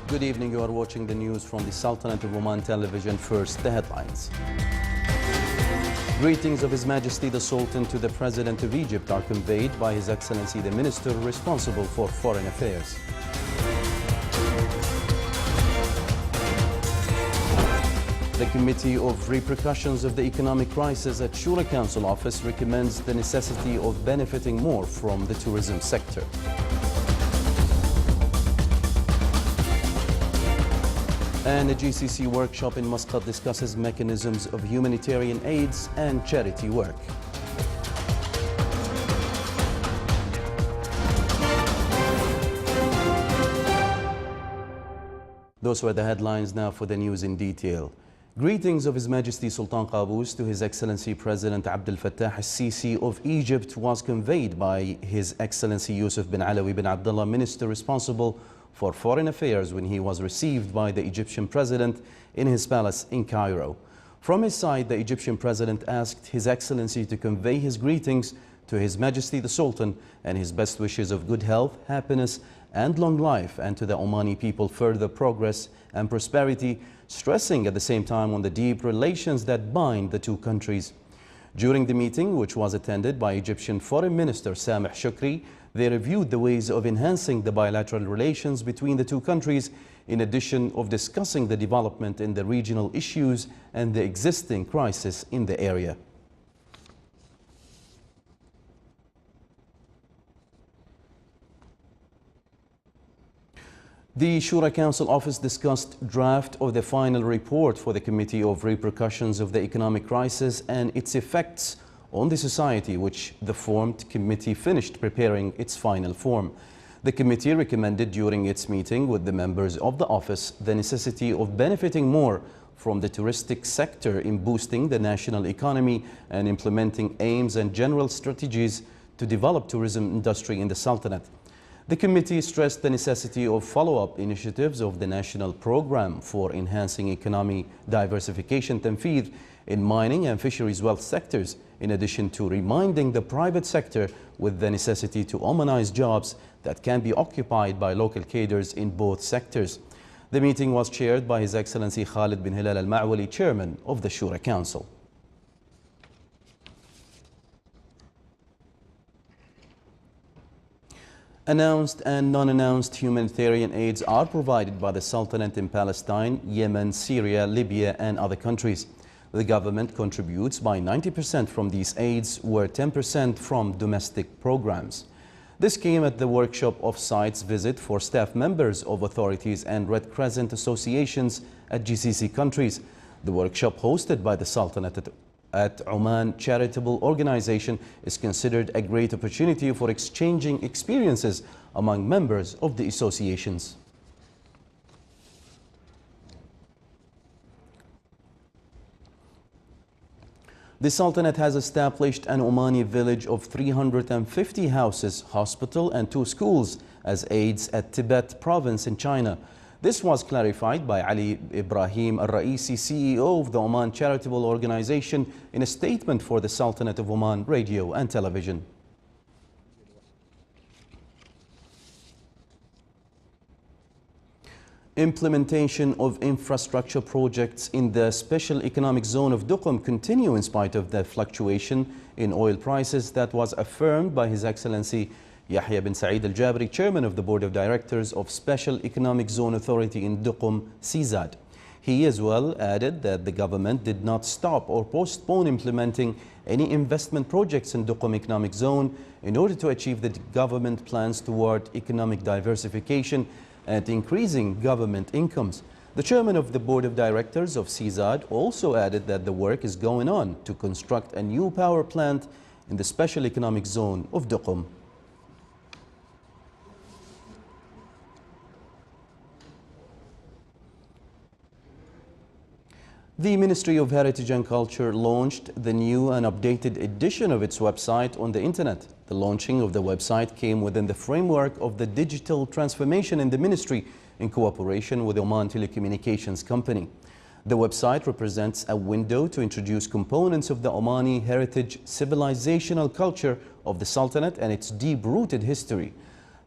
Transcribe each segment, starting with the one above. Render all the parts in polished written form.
Good evening. You are watching the news from the Sultanate of Oman television. First, the headlines. Greetings of His Majesty the Sultan to the President of Egypt are conveyed by His Excellency the Minister responsible for Foreign Affairs. The Committee of Repercussions of the Economic Crisis at Shura Council Office recommends the necessity of benefiting more from the tourism sector. And a GCC workshop in Muscat discusses mechanisms of humanitarian aids and charity work. Those were the headlines. Now for the news in detail. Greetings of His Majesty Sultan Qaboos to His Excellency President Abdel Fattah al-Sisi of Egypt was conveyed by His Excellency Yusuf bin Alawi bin Abdullah, Minister responsible for Foreign Affairs, when he was received by the Egyptian President in his palace in Cairo. From his side, the Egyptian President asked His Excellency to convey his greetings to His Majesty the Sultan and his best wishes of good health, happiness and long life, and to the Omani people further progress and prosperity, stressing at the same time on the deep relations that bind the two countries. During the meeting, which was attended by Egyptian Foreign Minister Sameh Shukri, they reviewed the ways of enhancing the bilateral relations between the two countries, in addition of discussing the development in the regional issues and the existing crisis in the area. The Shura Council Office discussed draft of the final report for the Committee of Repercussions of the Economic Crisis and its effects on the society, which the formed committee finished preparing its final form. The committee recommended during its meeting with the members of the office the necessity of benefiting more from the touristic sector in boosting the national economy and implementing aims and general strategies to develop tourism industry in the Sultanate. The committee stressed the necessity of follow-up initiatives of the national program for enhancing economy diversification tanfidh in mining and fisheries wealth sectors, in addition to reminding the private sector with the necessity to Omanize jobs that can be occupied by local cadres in both sectors. The meeting was chaired by His Excellency Khalid bin Hilal al-Ma'wali, Chairman of the Shura Council. Announced and non-announced humanitarian aids are provided by the Sultanate in Palestine, Yemen, Syria, Libya and other countries. The government contributes by 90% from these aids, where 10% from domestic programs. This came at the workshop of sites visit for staff members of authorities and Red Crescent associations at GCC countries. The workshop, hosted by the Sultanate at Oman Charitable Organization, is considered a great opportunity for exchanging experiences among members of the associations. The Sultanate has established an Omani Village of 350 houses, hospital and 2 schools as aids at Tibet province in China. This was clarified by Ali Ibrahim Al-Raisi, CEO of the Oman Charitable Organization, in a statement for the Sultanate of Oman Radio and Television. Implementation of infrastructure projects in the Special Economic Zone of Duqm continue in spite of the fluctuation in oil prices that was affirmed by His Excellency Yahya bin Saeed Al-Jabri, Chairman of the Board of Directors of Special Economic Zone Authority in Duqm, CZAD. He as well added that the government did not stop or postpone implementing any investment projects in Duqm Economic Zone in order to achieve the government plans toward economic diversification and increasing government incomes. The Chairman of the Board of Directors of CZAD also added that the work is going on to construct a new power plant in the Special Economic Zone of Duqm. The Ministry of Heritage and Culture launched the new and updated edition of its website on the internet. The launching of the website came within the framework of the digital transformation in the ministry in cooperation with Oman Telecommunications Company. The website represents a window to introduce components of the Omani heritage civilizational culture of the Sultanate and its deep-rooted history.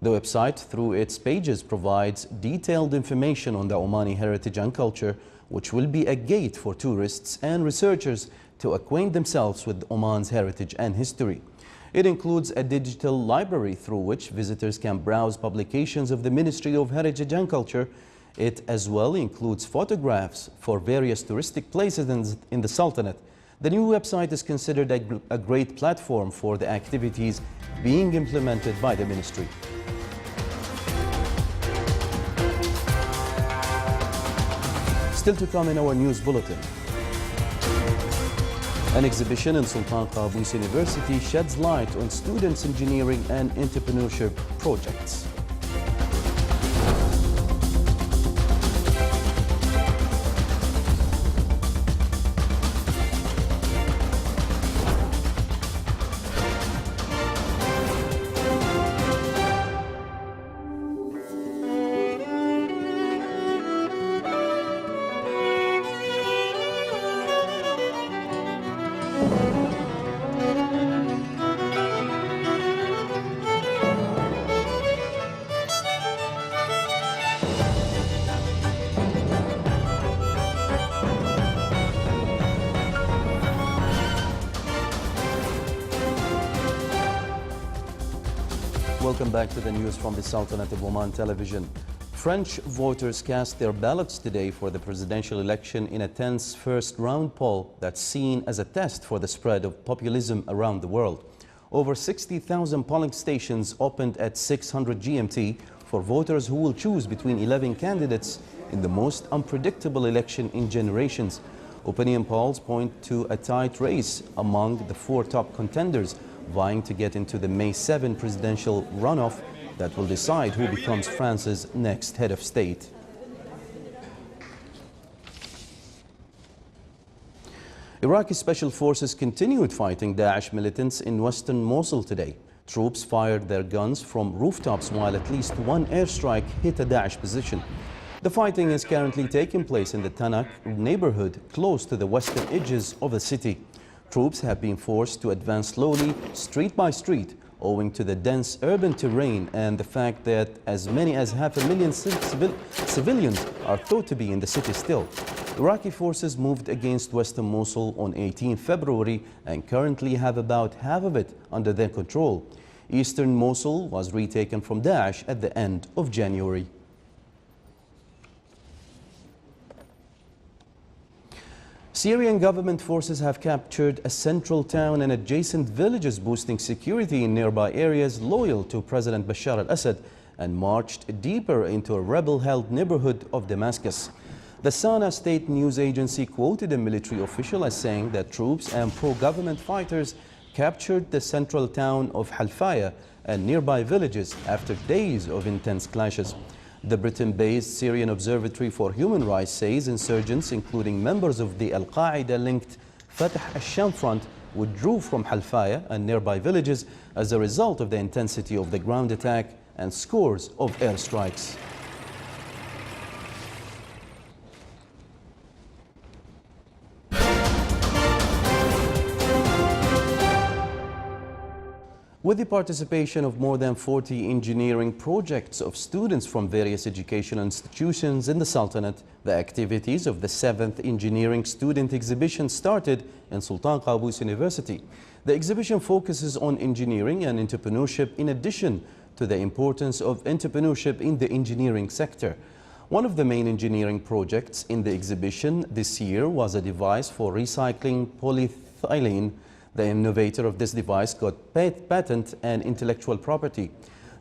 The website, through its pages, provides detailed information on the Omani heritage and culture, which will be a gate for tourists and researchers to acquaint themselves with Oman's heritage and history. It includes a digital library through which visitors can browse publications of the Ministry of Heritage and Culture. It as well includes photographs for various touristic places in the Sultanate. The new website is considered a great platform for the activities being implemented by the ministry. Still to come in our news bulletin. An exhibition in Sultan Qaboos University sheds light on students' engineering and entrepreneurship projects. Welcome back to the news from the Sultanate of Oman television. French voters cast their ballots today for the presidential election in a tense first-round poll that's seen as a test for the spread of populism around the world. Over 60,000 polling stations opened at 600 GMT for voters who will choose between 11 candidates in the most unpredictable election in generations. Opinion polls point to a tight race among the four top contenders, vying to get into the May 7 presidential runoff that will decide who becomes France's next head of state. Iraqi special forces continued fighting Daesh militants in western Mosul today. Troops fired their guns from rooftops while at least one airstrike hit a Daesh position. The fighting is currently taking place in the Tanak neighborhood close to the western edges of the city. Troops have been forced to advance slowly, street by street, owing to the dense urban terrain and the fact that as many as 500,000 civilians are thought to be in the city still. Iraqi forces moved against western Mosul on 18 February and currently have about half of it under their control. Eastern Mosul was retaken from Daesh at the end of January. Syrian government forces have captured a central town and adjacent villages, boosting security in nearby areas loyal to President Bashar al-Assad, and marched deeper into a rebel-held neighborhood of Damascus. The Sana state news agency quoted a military official as saying that troops and pro-government fighters captured the central town of Halfaya and nearby villages after days of intense clashes. The Britain-based Syrian Observatory for Human Rights says insurgents, including members of the Al-Qaeda-linked Fatah al-Sham Front, withdrew from Halfaya and nearby villages as a result of the intensity of the ground attack and scores of airstrikes. With the participation of more than 40 engineering projects of students from various educational institutions in the Sultanate, the activities of the 7th Engineering Student Exhibition started in Sultan Qaboos University. The exhibition focuses on engineering and entrepreneurship in addition to the importance of entrepreneurship in the engineering sector. One of the main engineering projects in the exhibition this year was a device for recycling polyethylene. The innovator of this device got patent and intellectual property.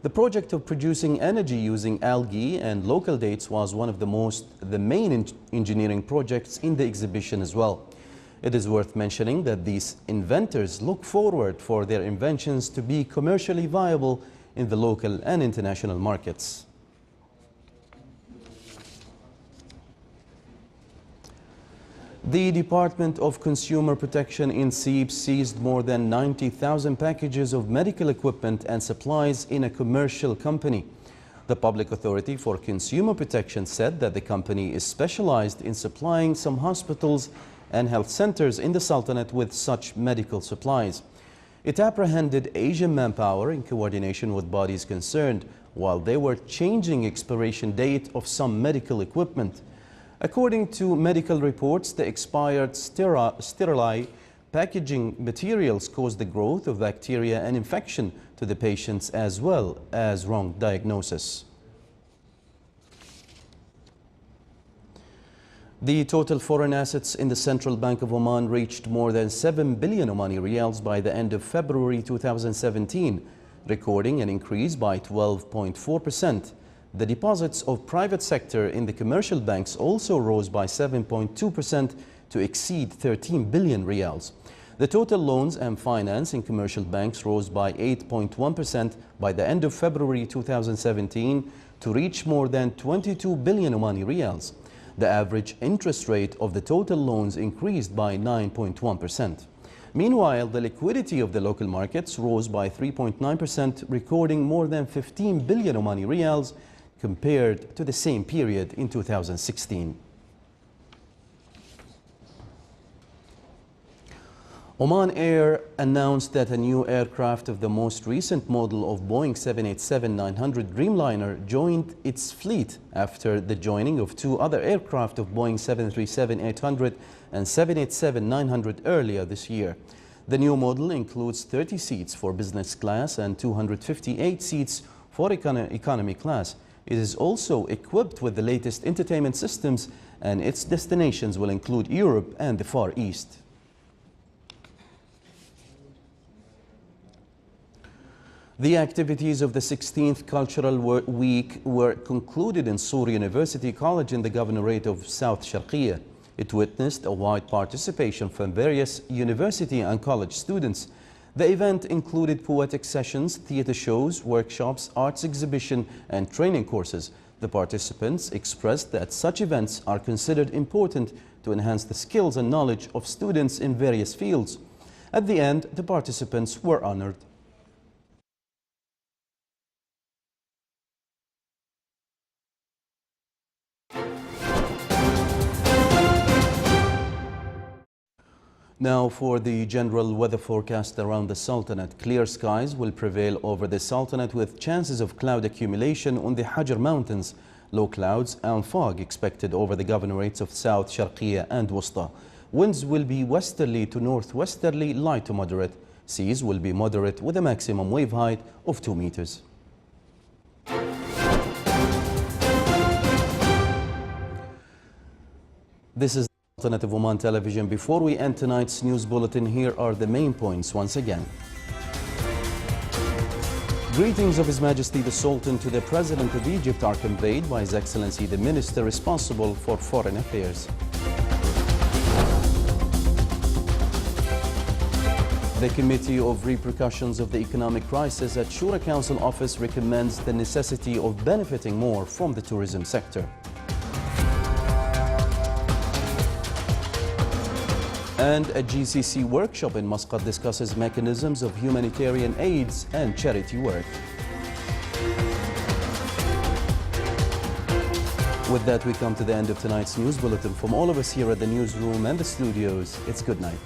The project of producing energy using algae and local dates was one of the main engineering projects in the exhibition as well. It is worth mentioning that these inventors look forward for their inventions to be commercially viable in the local and international markets. The Department of Consumer Protection in Sebes seized more than 90,000 packages of medical equipment and supplies in a commercial company. The Public Authority for Consumer Protection said that the company is specialized in supplying some hospitals and health centers in the Sultanate with such medical supplies. It apprehended Asian manpower in coordination with bodies concerned while they were changing expiration date of some medical equipment. According to medical reports, the expired sterile packaging materials caused the growth of bacteria and infection to the patients, as well as wrong diagnosis. The total foreign assets in the Central Bank of Oman reached more than 7 billion Omani riyals by the end of February 2017, recording an increase by 12.4%. The deposits of private sector in the commercial banks also rose by 7.2% to exceed 13 billion riyals. The total loans and finance in commercial banks rose by 8.1% by the end of February 2017 to reach more than 22 billion Omani riyals. The average interest rate of the total loans increased by 9.1%. Meanwhile, the liquidity of the local markets rose by 3.9%, recording more than 15 billion Omani riyals compared to the same period in 2016. Oman Air announced that a new aircraft of the most recent model of Boeing 787-900 Dreamliner joined its fleet after the joining of two other aircraft of Boeing 737-800 and 787-900 earlier this year. The new model includes 30 seats for business class and 258 seats for economy class. It is also equipped with the latest entertainment systems, and its destinations will include Europe and the Far East. The activities of the 16th Cultural Week were concluded in Syria University College in the Governorate of South Sharqiya. It witnessed a wide participation from various university and college students. The event included poetic sessions, theater shows, workshops, arts exhibition, and training courses. The participants expressed that such events are considered important to enhance the skills and knowledge of students in various fields. At the end, the participants were honored. Now for the general weather forecast around the Sultanate. Clear skies will prevail over the Sultanate with chances of cloud accumulation on the Hajar Mountains. Low clouds and fog expected over the governorates of South Sharqiya and Wusta. Winds will be westerly to northwesterly, light to moderate. Seas will be moderate with a maximum wave height of 2 meters. This is Sultanate of Oman Television. Before we end tonight's news bulletin, here are the main points once again. Greetings of His Majesty the Sultan to the President of Egypt are conveyed by His Excellency the Minister responsible for Foreign Affairs. The Committee of Repercussions of the Economic Crisis at Shura Council Office recommends the necessity of benefiting more from the tourism sector. And a GCC workshop in Muscat discusses mechanisms of humanitarian aids and charity work. With that, we come to the end of tonight's news bulletin. From all of us here at the newsroom and the studios, it's good night.